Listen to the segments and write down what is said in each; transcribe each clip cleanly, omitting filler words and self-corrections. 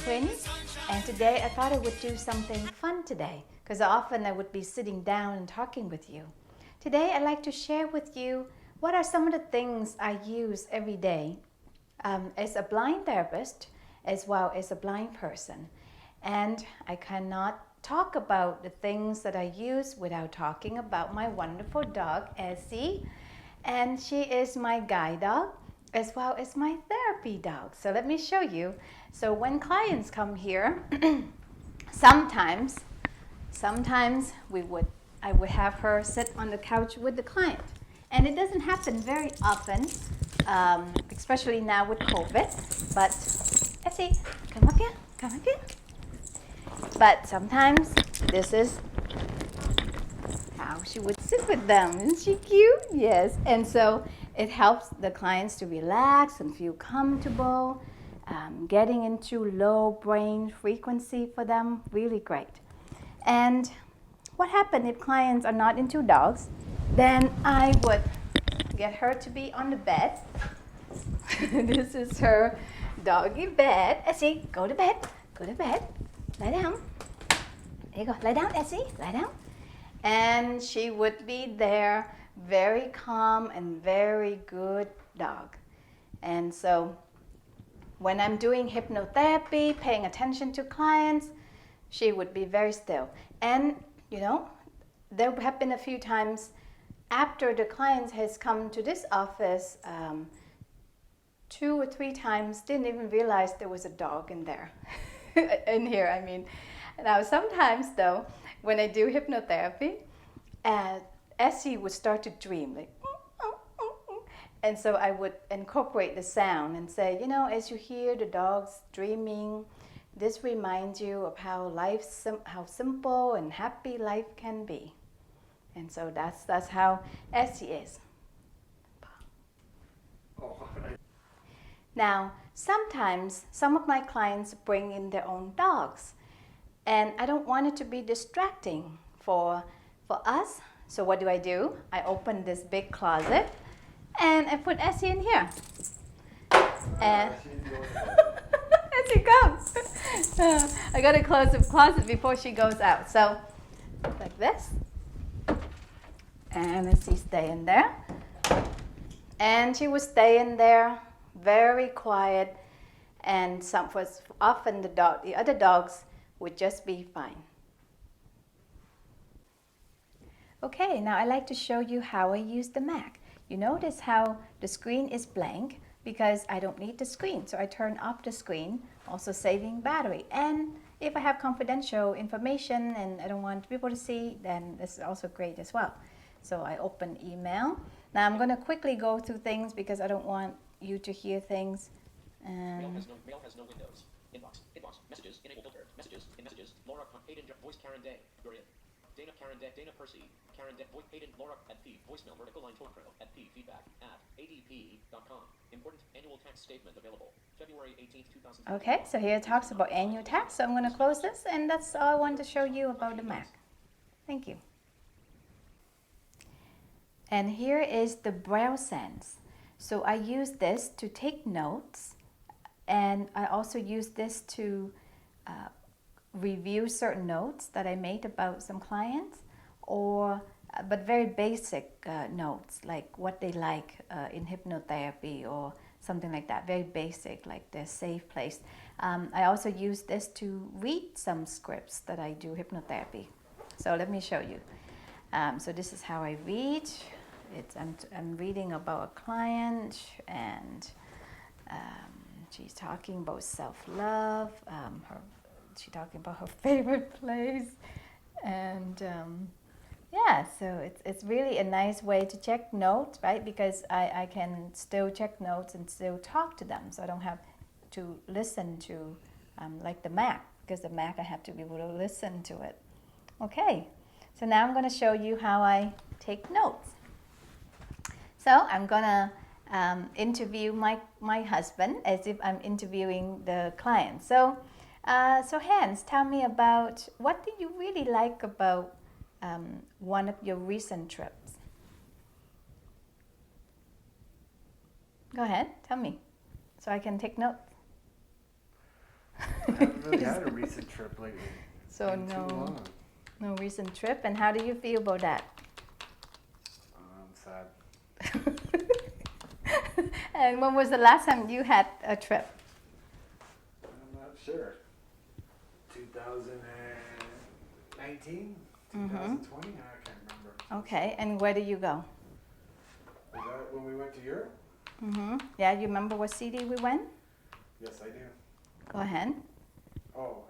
Quyn, and today I thought I would do something fun today because often I would be sitting down and talking with you. Today I'd like to share with you what are some of the things I use every day as a blind therapist as well as a blind person. And I cannot talk about the things that I use without talking about my wonderful dog, Essie. And she is my guide dog as well as my therapy dog. So let me show you. So when clients come here, sometimes I would have her sit on the couch with the client. And it doesn't happen very often, especially now with COVID. But Essie, come up here, come up here. But sometimes this is how she would sit with them. Isn't she cute? Yes. And so it helps the clients to relax and feel comfortable, getting into low brain frequency for them, really great. And what happens if clients are not into dogs? Then I would get her to be on the bed. This is her doggy bed. Essie, go to bed, go to bed, lie down. There you go, lie down, Essie, lie down. And she would be there, very calm and very good dog. And so when I'm doing hypnotherapy, paying attention to clients, she would be very still. And, you know, there have been a few times after the client has come to this office, 2 or 3 times, didn't even realize there was a dog in there, in here, I mean. Now, sometimes, though, when I do hypnotherapy, Essie would start to dream, like, and so I would incorporate the sound and say, you know, as you hear the dogs dreaming, this reminds you of how how simple and happy life can be. And so that's how Essie is. Now, sometimes some of my clients bring in their own dogs, and I don't want it to be distracting for us. So what do? I open this big closet and I put Essie in here. And as she comes, I gotta close the closet before she goes out. So like this, and Essie stay in there, and she would stay in there, very quiet, and often the other dogs would just be fine. Okay, now I'd like to show you how I use the Mac. You notice how the screen is blank because I don't need the screen. So I turn off the screen, also saving battery. And if I have confidential information and I don't want people to see, then this is also great as well. So I open email. Now I'm going to quickly go through things because I don't want you to hear things. Mail has no windows. Inbox, messages, enable filter, messages, in messages, Laura, Hayden, voice, Karen Day, you're in. Dana, Karen Day, Dana Percy, Karen Day, Hayden, Laura, at P, voicemail, vertical line, Tokro, at P, feedback, at adp.com. Important annual tax statement available, February 18th, 2000. Okay, so here it talks about annual tax. So I'm going to close this, and that's all I want to show you about the Mac. Thank you. And here is the Braille Sense. So I use this to take notes, and I also use this to review certain notes that I made about some clients, but very basic notes, like what they like in hypnotherapy or something like that, very basic, like their safe place. I also use this to read some scripts that I do hypnotherapy. So let me show you. So this is how I read. I'm reading about a client, and she's talking about self-love. She's talking about her favorite place, and yeah, so it's really a nice way to check notes, right? Because I can still check notes and still talk to them, so I don't have to listen to like the Mac, because the Mac I have to be able to listen to it. Okay, so now I'm going to show you how I take notes. So I'm going to interview my husband as if I'm interviewing the client. So Hans, tell me about what did you really like about one of your recent trips? Go ahead, tell me, so I can take notes. I haven't really had a recent trip lately. It's So been too long. no recent trip. And how do you feel about that? Sad. And when was the last time you had a trip? I'm not sure. 2019? 2020? I can't remember. Okay, and where did you go? Was that when we went to Europe? Yeah, you remember what city we went? Yes, I do. Go ahead. Oh,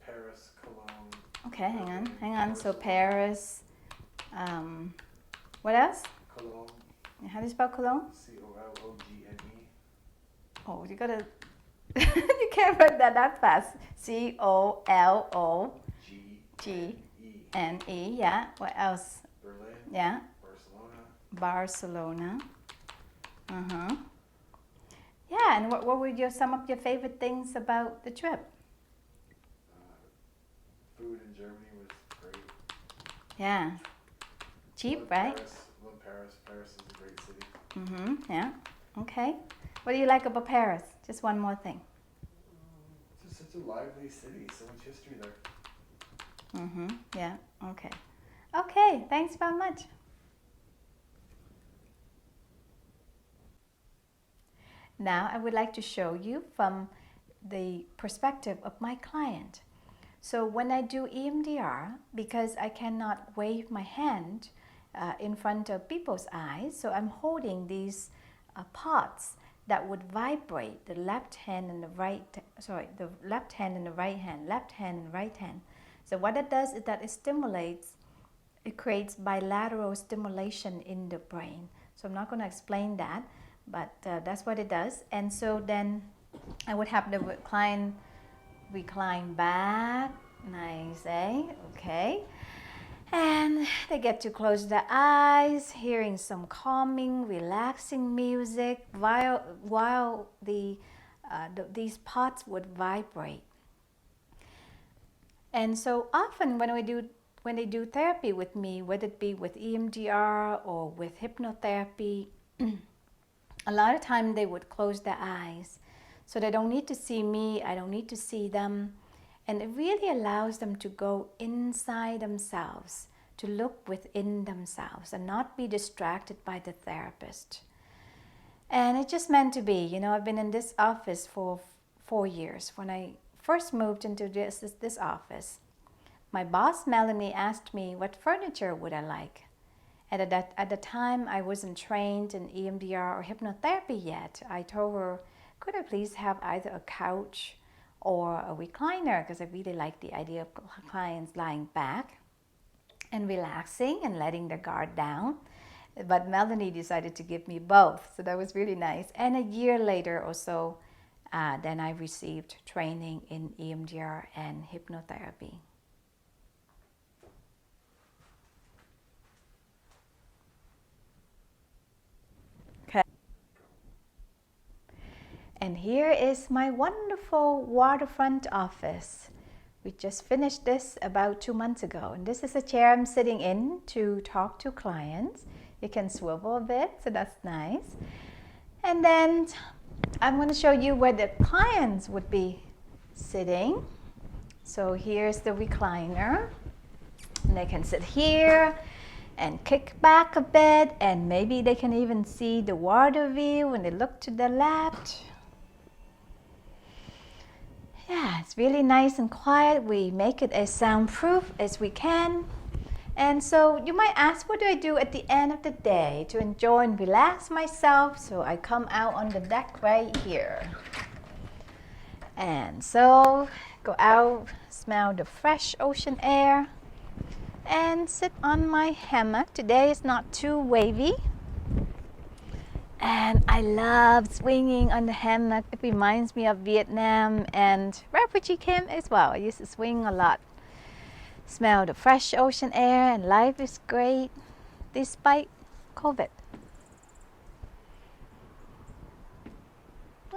Paris, Cologne. Okay, hang on. So Paris, what else? Cologne. How do you spell Cologne? Cologene. Oh, you gotta, you can't write that fast. Cologene, yeah. What else? Berlin. Yeah. Barcelona. Barcelona. Yeah, and what were some of your favorite things about the trip? Food in Germany was great. Yeah. Cheap, Love right? Love Paris. Paris is a great city. Yeah. Okay. What do you like about Paris? Just one more thing. It's just such a lively city. So much history there. Yeah. Okay. Okay. Thanks very much. Now I would like to show you from the perspective of my client. So when I do EMDR, because I cannot wave my hand in front of people's eyes, so I'm holding these pods that would vibrate the left hand and the right, the left hand and the right hand, left hand and right hand. So what it does is that it stimulates, it creates bilateral stimulation in the brain. So I'm not going to explain that, but that's what it does. And so then I would have the client recline back, nice, okay. And they get to close their eyes, hearing some calming, relaxing music while these pods would vibrate. And so often when they do therapy with me, whether it be with EMDR or with hypnotherapy, a lot of time they would close their eyes. So they don't need to see me, I don't need to see them. And it really allows them to go inside themselves, to look within themselves and not be distracted by the therapist. And it's just meant to be. You know, I've been in this office for 4 years. When I first moved into this office, my boss, Melanie, asked me what furniture would I like. And at the time, I wasn't trained in EMDR or hypnotherapy yet. I told her, could I please have either a couch or a recliner, because I really like the idea of clients lying back and relaxing and letting their guard down. But Melanie decided to give me both, so that was really nice. And a year later or so, then I received training in EMDR and hypnotherapy. Okay. And here is my wonderful Waterfront office. We just finished this about 2 months ago. And this is a chair I'm sitting in to talk to clients. You can swivel a bit, so that's nice. And then I'm going to show you where the clients would be sitting. So here's the recliner. And they can sit here and kick back a bit, and maybe they can even see the water view when they look to the left. Yeah, it's really nice and quiet. We make it as soundproof as we can. And so you might ask, what do I do at the end of the day to enjoy and relax myself? So I come out on the deck right here. And so go out, smell the fresh ocean air, and sit on my hammock. Today is not too wavy. And I love swinging on the hammock. It reminds me of Vietnam and refugee camp as well. I used to swing a lot. Smell the fresh ocean air, and life is great despite COVID.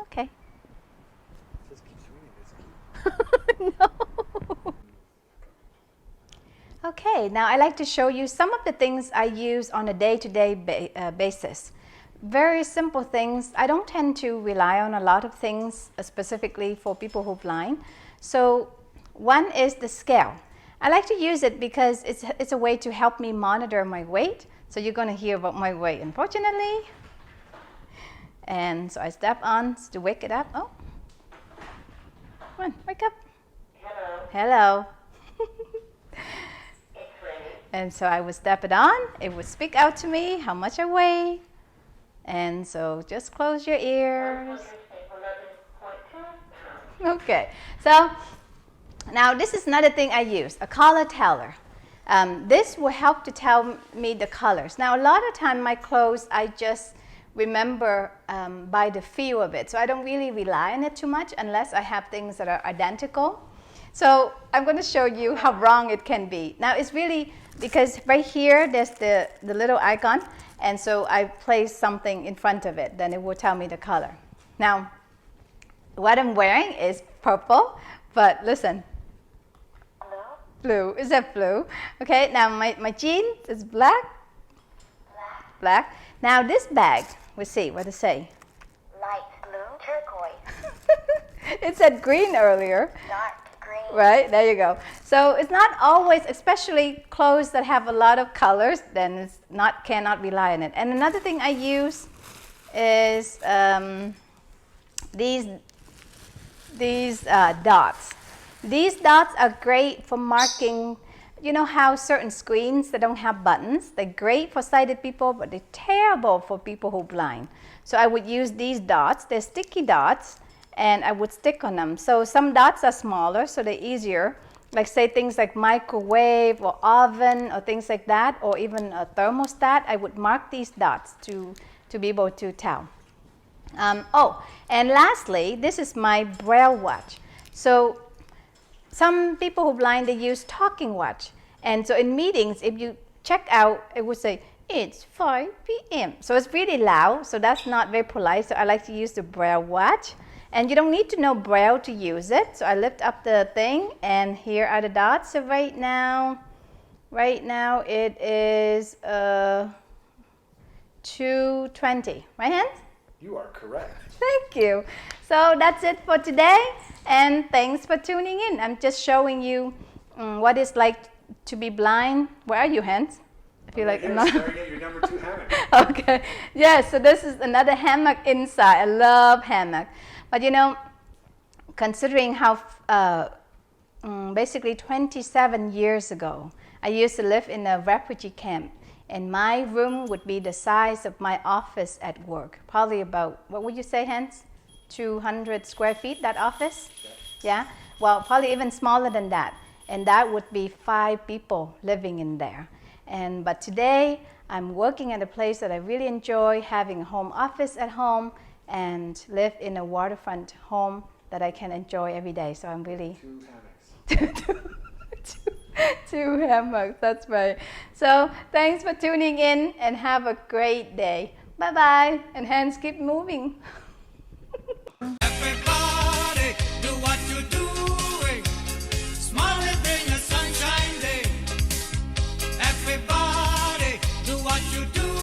Okay. Just keep swinging. No. Okay, now I like to show you some of the things I use on a day-to-day basis. very simple things. I don't tend to rely on a lot of things specifically for people who are blind. So one is the scale. I like to use it because it's a way to help me monitor my weight. So you're going to hear about my weight, unfortunately. And so I step on to wake it up. Oh, come on, wake up. Hello. And so I would step it on. It would speak out to me how much I weigh. And so just close your ears. Okay, so now this is another thing I use, a color teller. This will help to tell me the colors. Now a lot of time my clothes I just remember by the feel of it. So I don't really rely on it too much unless I have things that are identical. So I'm going to show you how wrong it can be. Now it's really because right here there's the little icon, and so I place something in front of it, then it will tell me the color. Now what I'm wearing is purple, but listen. Blue. Is that blue? Okay, now my jeans is black. Black. Now this bag, we'll see what it say. Light blue, turquoise. It said green earlier. Dark green. Right, there you go. So it's not always, especially clothes that have a lot of colors, then it's cannot rely on it. And another thing I use is these dots. These dots are great for marking. You know how certain screens that don't have buttons, they're great for sighted people, but they're terrible for people who are blind. So I would use these dots. They're sticky dots, and I would stick on them. So some dots are smaller, so they're easier. Like say things like microwave or oven or things like that, or even a thermostat, I would mark these dots to be able to tell. Oh, and lastly, this is my Braille watch. So some people who are blind, they use talking watch. And so in meetings, if you check out, it would say, it's 5 p.m. So it's really loud, so that's not very polite. So I like to use the Braille watch. And you don't need to know Braille to use it. So I lift up the thing, and here are the dots. So right now it is 2:20. Right, Hans? You are correct. Thank you. So that's it for today, and thanks for tuning in. I'm just showing you what it's like to be blind. Where are you, Hans? I feel like Here, I'm staring at your number 2 hammock. Okay. Yeah, so this is another hammock inside. I love hammock. But you know, considering how basically 27 years ago, I used to live in a refugee camp. And my room would be the size of my office at work. Probably about, what would you say, Hans? 200 square feet, that office? Yeah? Well, probably even smaller than that. And that would be 5 people living in there. But today, I'm working at a place that I really enjoy, having a home office at home, and live in a waterfront home that I can enjoy every day. So I'm really... 2 hammocks. 2 hammocks, that's right. So thanks for tuning in, and have a great day. Bye-bye, and hands keep moving. Everybody do what you do.